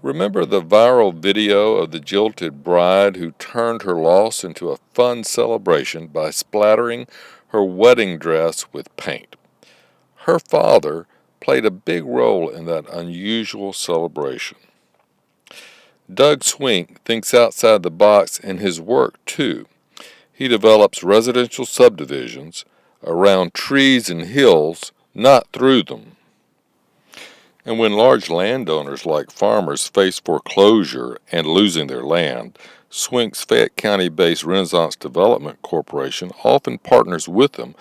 Remember the viral video of the jilted bride who turned her loss into a fun celebration by splattering her wedding dress with paint? Her father played a big role in that unusual celebration. Doug Swink thinks outside the box in his work, too. He develops residential subdivisions around trees and hills, not through them. And when large landowners like farmers face foreclosure and losing their land, Swink's Fayette County-based Renaissance Development Corporation often partners with them,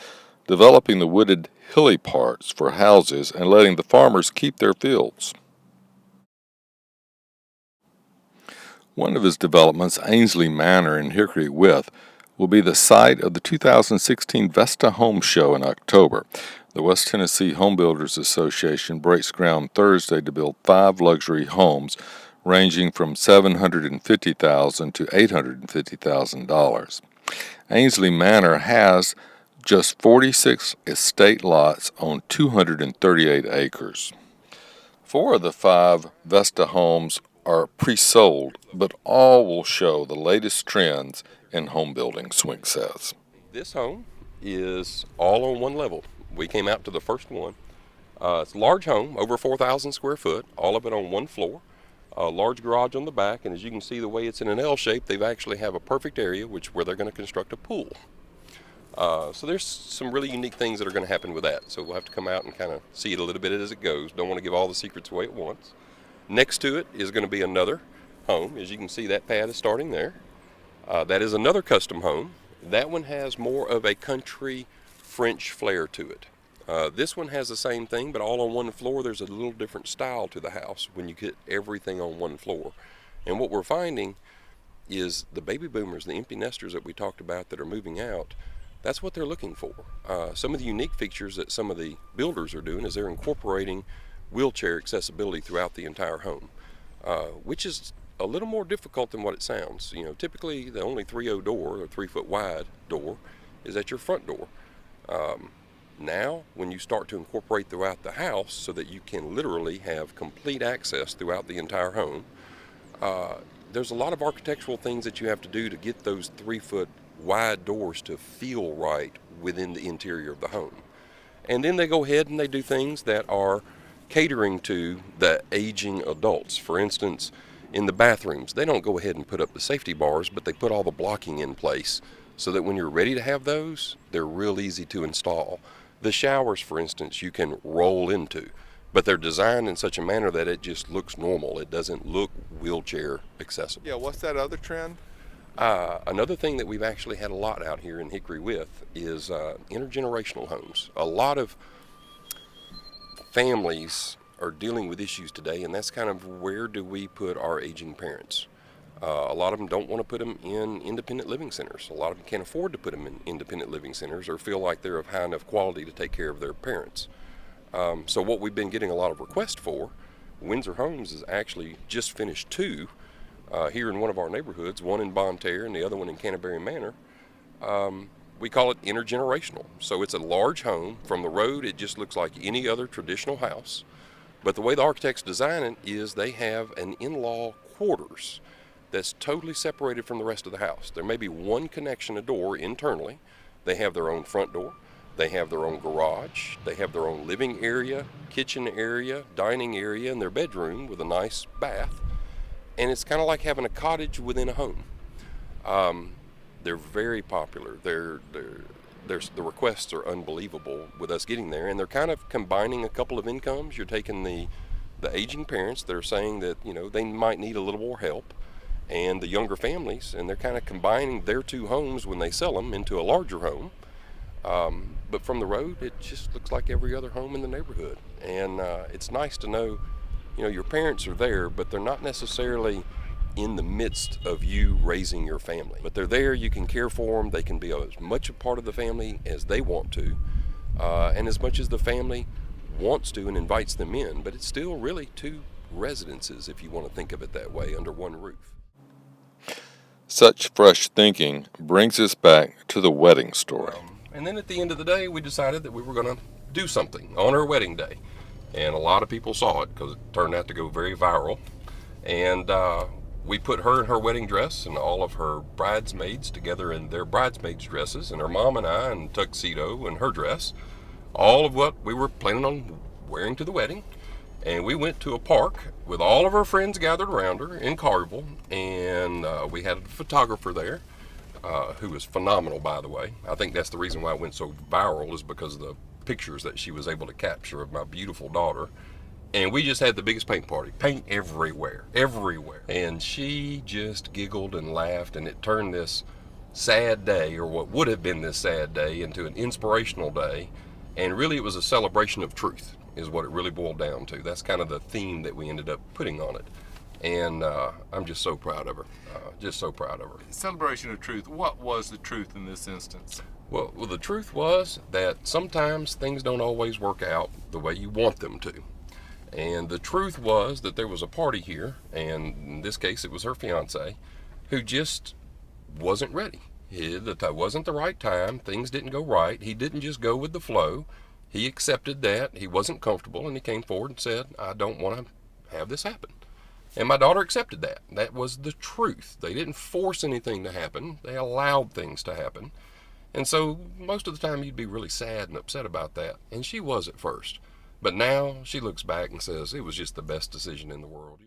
developing the wooded hilly parts for houses and letting the farmers keep their fields. One of his developments, Ainsley Manor in Hickory With, will be the site of the 2016 Vesta Home Show in October. The West Tennessee Home Builders Association breaks ground Thursday to build 5 luxury homes ranging from $750,000 to $850,000. Ainsley Manor has just 46 estate lots on 238 acres. 4 of the 5 Vesta homes are pre-sold, but all will show the latest trends in home building, Swink says. This home is all on one level. We came out to the first one. It's a large home, over 4,000 square foot, all of it on one floor. A large garage on the back, and as you can see the way it's in an L shape, they actually have a perfect area where they're going to construct a pool. So there's some really unique things that are going to happen with that. So we'll have to come out and kind of see it a little bit as it goes. Don't want to give all the secrets away at once. Next to it is going to be another home. As you can see, that pad is starting there. That is another custom home. That one has more of a country French flair to it. This one has the same thing, but all on one floor. There's a little different style to the house when you get everything on one floor. And what we're finding is the baby boomers, the empty nesters that we talked about that are moving out, that's what they're looking for. Some of the unique features that some of the builders are doing is they're incorporating wheelchair accessibility throughout the entire home, which is a little more difficult than what it sounds. You know, typically the only 3.0 door or 3-foot wide door is at your front door. Now, when you start to incorporate throughout the house so that you can literally have complete access throughout the entire home, there's a lot of architectural things that you have to do to get those 3-foot wide doors to feel right within the interior of the home. And then they go ahead and they do things that are catering to the aging adults. For instance, in the bathrooms, they don't go ahead and put up the safety bars, but they put all the blocking in place so that when you're ready to have those, they're real easy to install. The showers, for instance, you can roll into, but they're designed in such a manner that it just looks normal. It doesn't look wheelchair accessible. Yeah, what's that other trend? Another thing that we've actually had a lot out here in Hickory With is intergenerational homes. A lot of families are dealing with issues today, and that's kind of where do we put our aging parents. A lot of them don't want to put them in independent living centers. A lot of them can't afford to put them in independent living centers or feel like they're of high enough quality to take care of their parents. So what we've been getting a lot of requests for, Windsor Homes has actually just finished 2 here in one of our neighborhoods, one in Bonne Terre and the other one in Canterbury Manor. We call it intergenerational. So it's a large home. From the road, it just looks like any other traditional house. But the way the architects design it is they have an in-law quarters that's totally separated from the rest of the house. There may be one connection, a door internally. They have their own front door. They have their own garage. They have their own living area, kitchen area, dining area, and their bedroom with a nice bath. And it's kind of like having a cottage within a home. They're very popular. The requests are unbelievable with us getting there, and they're kind of combining a couple of incomes. You're taking the aging parents that are saying that, you know, they might need a little more help, and the younger families, and they're kind of combining their 2 homes when they sell them into a larger home. But from the road, it just looks like every other home in the neighborhood. And it's nice to know, you know, your parents are there, but they're not necessarily in the midst of you raising your family. But they're there, you can care for them, they can be as much a part of the family as they want to, and as much as the family wants to and invites them in. But it's still really 2 residences, if you want to think of it that way, under one roof. Such fresh thinking brings us back to the wedding story. And then at the end of the day, we decided that we were going to do something on our wedding day. And a lot of people saw it because it turned out to go very viral. And we put her in her wedding dress and all of her bridesmaids together in their bridesmaids' dresses, and her mom and I in tuxedo and her dress, all of what we were planning on wearing to the wedding. And we went to a park with all of her friends gathered around her in Collierville, and we had a photographer there who was phenomenal, by the way. I think that's the reason why it went so viral, is because of the pictures that she was able to capture of my beautiful daughter. And we just had the biggest paint party, paint everywhere, everywhere. And she just giggled and laughed, and it turned this sad day, or what would have been this sad day, into an inspirational day. And really, it was a celebration of truth, is what it really boiled down to. That's kind of the theme that we ended up putting on it. And I'm just so proud of her. Just so proud of her. Celebration of truth. What was the truth in this instance? Well, the truth was that sometimes things don't always work out the way you want them to. And the truth was that there was a party here, and in this case it was her fiance, who just wasn't ready. That wasn't the right time. Things didn't go right. He didn't just go with the flow. He accepted that. He wasn't comfortable, and he came forward and said, I don't want to have this happen. And my daughter accepted that. That was the truth. They didn't force anything to happen. They allowed things to happen. And so most of the time you'd be really sad and upset about that. And she was at first. But now she looks back and says it was just the best decision in the world.